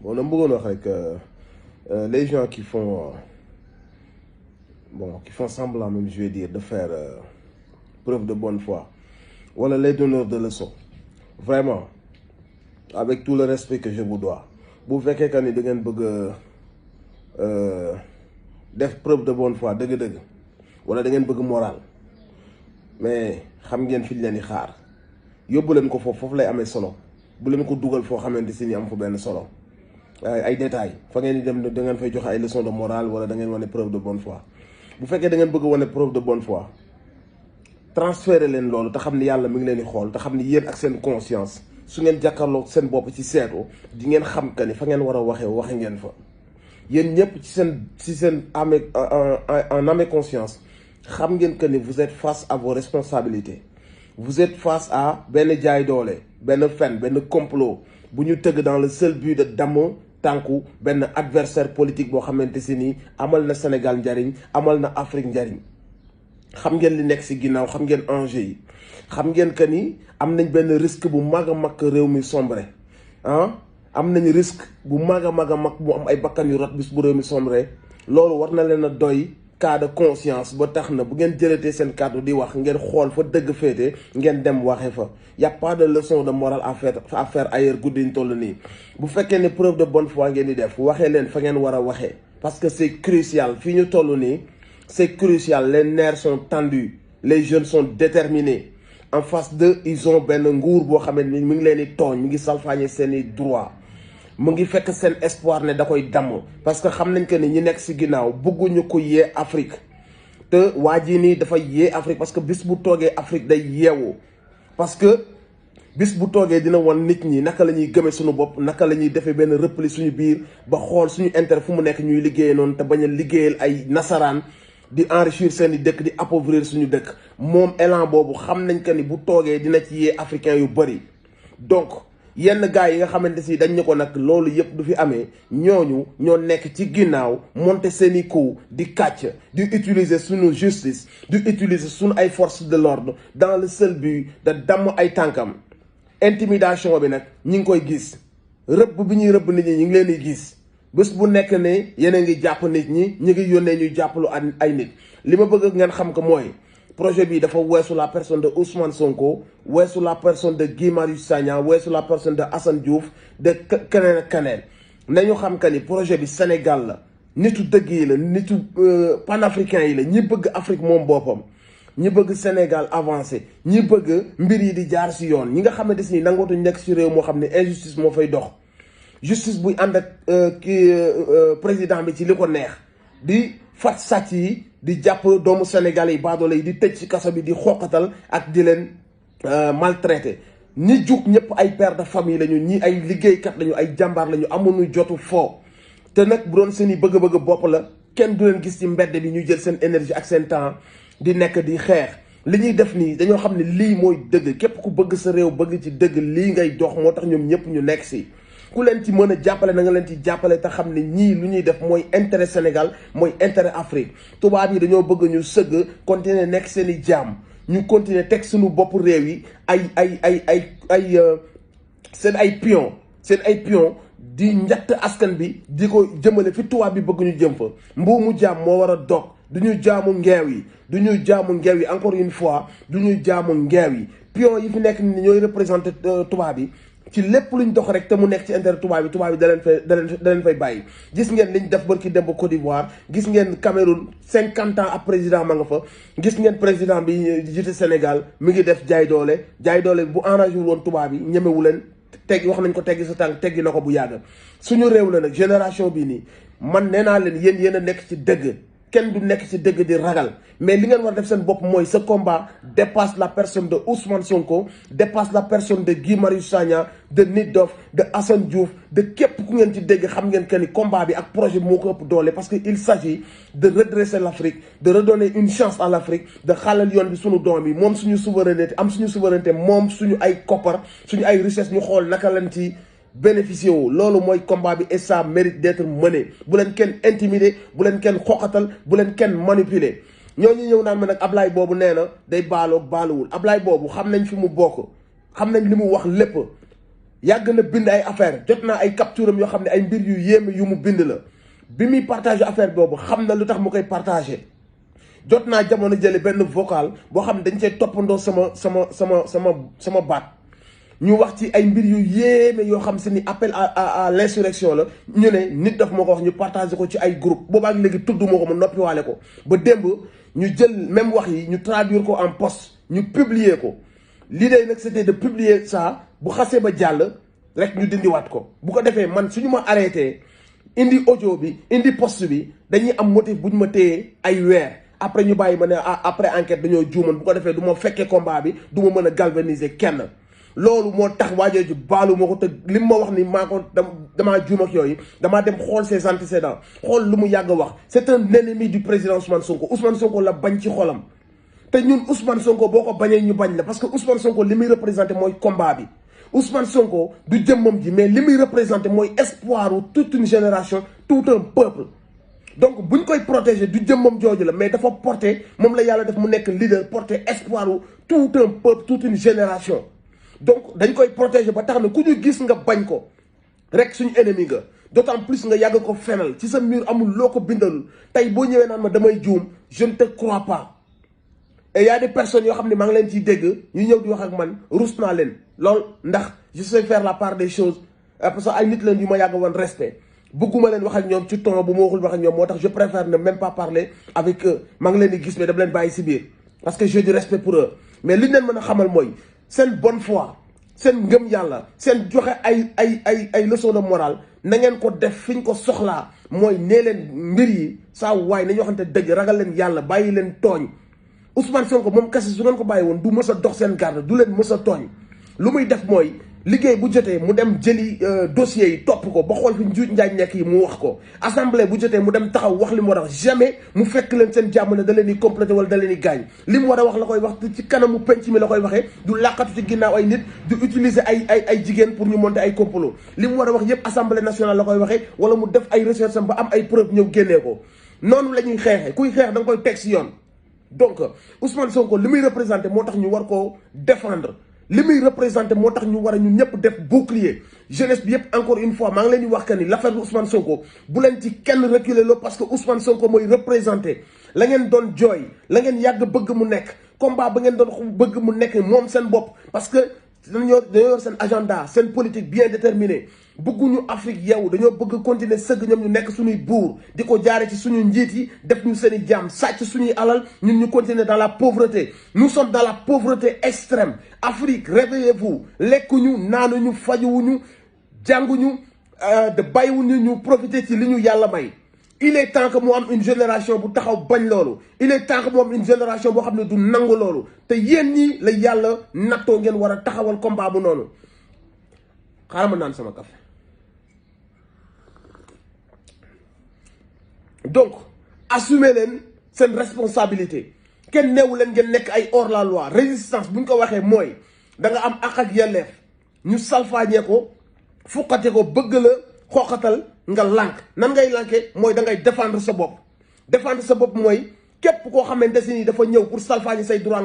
bon dama bëggoon wax rek les gens qui font qui font semblant même je vais dire de faire preuve de bonne foi wala les donneurs de leçons vraiment avec tout le respect que je vous dois bu fekkee que ni da ngeen bëgg def preuve de bonne foi dëgg-dëgg wala da ngeen bëgg moral mais xam ngeen fi leen di xaar yóbbu leen ko foofu lay amee solo bu leen ko dugal foo xamante si ni am fa benn solo ay détails fa ngeen di dem da ngeen fay joxe ay leçons de morale wala da ngeen wane preuve de bonne foi bu fekkee da ngeen bëgg wane preuve de bonne foi transférer leen loolu te xam ni yàlla mi ngi leen di xool te xam ni yéen ak seen conscience su ngeen jàkkaarloo seen bopp ci seetu di ngeen xam que ni fa ngeen war a waxee waxe ngeen fa yéen ñëpp ci seen âme en âme et conscience xam ngeen que ni vous êtes face à vos responsabilités vous êtes face à benn jaay doole benn fen benn complot bu ñu tëgg dans le seul but de damm tànku benn adversaire politique boo xamante si ni amal na Sénégal njariñ amal na Afrique njariñ xam ngeen li nekk si ginnaaw xam ngeen enjeu yi xam ngeen que ni am nañ benn risque bu mag a mag réew mi sombre am nañ risque bu mag a mag bu am ay bakkan yu rot bis bu réew mi sombre loolu war na leen a doy cas de conscience ba tax na bu ngeen jëlatee seen kàddu di wax ngeen xool fa dëgg féete ngeen dem waxe fa y a pas de leçon de morale à faire ailleurs guddi ñu toll nii bu fekkee ne preuve de bonne foi ngeen di def waxee leen fa ngeen war a waxee parce que c'est crucial fii ñu toll nii c'est crucial les nerfs sont tendus les jeunes sont déterminés en face d'eux ils ont benn nguur boo xam ne mi ngi leen di tooñ mi ngi salfaañe seeni droit mu ngi fekk seen espoir ne da koy damm parce que xam nañ que ni ñi nekk si ginnaaw bëgguñu ko yee Afrique te waa jii nii dafa yee Afrique parce que bis bu toogee Afrique day yeewu parce que bis bu toogee dina wan nit ñi naka la ñuy gëmee suñu bopp naka la ñuy defee benn repli suñu biir ba xool suñu intérêt fu mu nekk ñuy liggéeyee noonu te bañ a liggéeyal ay nasaraan di enrichir seen i dëkk di appauvrir suñu dëkk moom élan boobu xam nañ que ni bu toogee dina ci yee africain yu bëri donc yenn gars yi nga xamante si dañ ne ko nag loolu yëpp du fi amee ñooñu ñoo nekk ci ginnaaw monter seeni coup di kàcc di utiliser suñu justice di utiliser suñu ay forces de l'ordre dans le seul but de damm ay tànkam intimidation bi nag ñi ngi koy gis rëbb bi ñuy rëbb nit ñi ñu ngi leen di gis bés bu nekk ne yéen a ngi jàpp nit ñi ñu ngi yónnee ñuy jàppalu ay nit li ma bëgg ngeen xam ko mooy projet bi dafa weesu la personne de Ousmane Sonko weesu la personne de Guy Marius Sagna weesu la personne de Assane Diouf de keneen ak keneen nañu xam que ni projet bi Sénégal la nitu dëgg yi la nitu panafricain yi la ñi bëgg Afrique moom boppam ñi bëgg Sénégal avancé ñi bëgg mbir yi di jaar si yoon ñi nga xamante si ni nangootuñ nekk si réew moo xam ne injustice moo fay dox justice buy ànd ak président bi ci li ko neex di fat sàcc yi di jàpp doomu Sénégal yi baadoole yi di tëj ci kaso bi di xoqatal ak di leen maltraité ñi jug ñëpp ay père de famille lañu ñi ay liggéeykat lañu ay jàmbaar lañu amuñu jotu foo te nag bu doon seen i bëgg-bëgg bopp la kenn du leen gis ci mbedd bi ñu jël seen énergie ak seen temps di nekk di xeex li ñuy def nii dañoo xam ne lii mooy dëgg képp ku bëgg sa réew bëgg ci dëgg lii ngay dox moo tax ñoom ñëpp ñu nekk si ku leen ci mën a jàppale na nga leen ci jàppale te xam ne ñii lu ñuy def mooy intérêt Sénégal mooy intérêt Afrique tubaab yi dañoo bëgg ñu sëgg continuer nekk seen i jaam ñu continuer teg suñu bopp réew yi seen ay pion di njatt askan bi di ko jëmale fi tubaab bi bëgg ñu jëm fa mbuumu jaam moo war a dog du ñu jaamu ngeew yi encore une fois du ñu jaamu ngeew yi pion yi fi nekk ni ñooy représenté tubaab yi ci lépp luñ dox rek te mu nekk ci intérêt tubaab yi da leen fay bàyyi gis ngeen liñ def barki dem ba Côte d'Ivoire gis ngeen Cameroun 50 ans ab président ma nga fa gis ngeen président bi jiite Sénégal mi ngi def jaay doole bu enragé woon tubaab yi ñemewu leen teggi wax nañ ko teggi sa tànk teggi na ko bu yàgg suñu réew la nag génération bi nii man nee naa leen yéen a nekk ci dëgg kenn du nekk ci dëgg di ragal mais li ngeen war a def seen bopp mooy ce combat dépasse la personne de Ousmane Sonko dépasse la personne de Guy Marius Sagna de Nit Doff de Assane Diouf de képp ku ngeen ci dégg xam ngeen que ni combat bi ak projet bi moo ko ëpp doole parce que il s'agit de redresser l'Afrique de redonner une chance à l'Afrique de xaalal yoon bi suñu doom yi moom suñu souveraineté moom suñu ay koppar suñu ay richesse ñu xool naka lañ ci bénéficier wu loolu mooy combat bi et ça mérite d'être mené bu leen kenn intimider bu leen kenn xoqatal bu leen kenn manipuler ñooñu ñëw naan ma nag Ablaye boobu nee na day baaluwul Ablaye boobu xam nañ fi mu bokk xam nañ li mu wax lépp yàgg na bind ay affaire jot naa ay capture am yoo xam ne ay mbir yu yéeme yu mu bind la bi muy partagé affaire boobu xam na lu tax mu koy partagé. jot naa jamono jële benn vocal boo xam ne dañ cee toppandoo sama baat ñu wax ci ay mbir yu yéeme yoo xam si ni appel à l'insurrection la ñu ne nit daf ma ko wax ñu partagé ko ci ay groupe boobaak léegi tudd moo ko mu noppiwaale ko ba démb ñu jël même wax yi ñu traduire ko en post ñu publier ko. l'idée nag c'était de publier ça bu xasee ba jàll rek ñu dindiwaat ko bu ko defee man suñu ma arrêté indi audio bi indi post bi dañuy am motif bu ñu ma téyee ay weer après ñu bàyyi ma ne après enquête dañoo juuman bu ko defee du ma fekkee combat bi du ma mën a galvaniser kenn. loolu moo tax waajooju baalu ma ko te li ma wax ni maa ko damaa juum ak yooyu damaa dem xool ses antécédents xool lu mu yàgg wax c'est un ennemi du président Ousmane Sonko la bañ ci xolam. te ñun Ousmane Sonko boo ko bañee ñu bañ la parce que Ousmane Sonko li muy représenté mooy combat bi Ousmane Sonko du jëmmam ji mais li muy représenté mooy espoir u toute une génération tout un peuple. donc buñ koy protéger du jëmmam jooju la mais dafa porter moom la yàlla def mu nekk leader porter espoir u tout un peuple toute une génération. donc dañ koy protéger ba tax na ku ñu gis nga bañ ko rek suñu ennemi nga d'autant plus nga yàgg ko fenal ci sa mur amul loo ko bindalul tey boo ñëwee naan ma damay juum je ne te crois pas. et y a des personnes yoo xam ne maa ngi leen ciy dégg ñu ñëw di wax ak man rus naa leen lool ndax je sais faire la part des choses parce que ay nit leen yu ma yàgg woon respect bëgguma leen wax ak ñoom ci ton bu ma waxul wax ak ñoom moo tax je préfère ne même pas parler avec eux maa ngi leen di gis mais dama leen bàyyi si biir parce que j'ai du respect pour eux mais li ñu leen mën a xamal mooy seen bonne foi seen ngëm yàlla seen joxe ay leçon de morale na ngeen ko def fi ñu ko soxlaa mooy nee leen mbir yi saa waay nañu waxante dëgg ragal leen yàlla bàyyi leen tooñ. Ousmane Sonko moom kese su ngeen ko bàyyi woon du mës a dox seen garde du leen mës a tooñ lu muy def mooy liggéey bu jotee mu dem jëli dossiers yi topp ko ba xool fi njuuj njaaj nekk yi mu wax ko assemblée bu jotee mu dem taxaw wax li mu war a wax jamais mu fekk leen seen jàmm ne da leen di complété wala da leen di gaañ li mu war a wax la koy wax ci kanamu penc mi la koy waxee du làqatu ci ginnaaw ay nit du utiliser ay jigéen pour ñu monter ay complot li mu war a wax yépp assemblée nationale la koy waxee wala mu def ay recherche am ba am ay preuve ñëw génnee ko noonu la ñuy xeexee kuy xeex da nga koy teg si yoon. donc Ousmane Sonko li muy représenté moo tax ñu war koo défendre li muy représenté moo tax ñu war a ñun ñëpp def bouclier jeunesse bi yëpp encore une fois maa ngi leen di wax que ni l'affaire bi Ousmane Sonko bu leen ci kenn reculer loo parce que Ousmane Sonko mooy représenté la ngeen doon jooy la ngeen yàgg bëgg mu nekk combat ba ngeen doon bëgg mu nekk moom seen bopp parce que dañoo yor seen agenda seen politique bien déterminé bëgguñu Afrique yow dañoo bëgg continuer sëgg ñoom ñu nekk suñuy buur di ko jaare ci suñu njiit yi def ñu seen i jaam sàcc suñuy alal ñun ñu continuer dans la pauvreté nous sommes dans la pauvreté extrême Afrique réveillez-vous lekkuñu naanuñu fajuwuñu jànguñu de bàyyiwuñu ñu profiter ci li ñu yàlla may. il est temps que mu am une génération bu taxaw bañ loolu il est temps que mu am une génération boo xam ne du nangu loolu te yéen ñi la yàlla nattoo ngeen war a taxawal combat bu noonu xaaral ma naan sama café donc assumer leen seen responsabilité kenn neewu leen ngeen nekk ay hors la loi résistance bu ñu ko waxee mooy da nga am àq ak yelleef ñu salfaañee ko fuqate ko bëgg la xooxatal nga lànk nan ngay lànkee mooy da ngay défendre sa bopp mooy képp koo xamante si ni dafa ñëw pour salfaañi say droit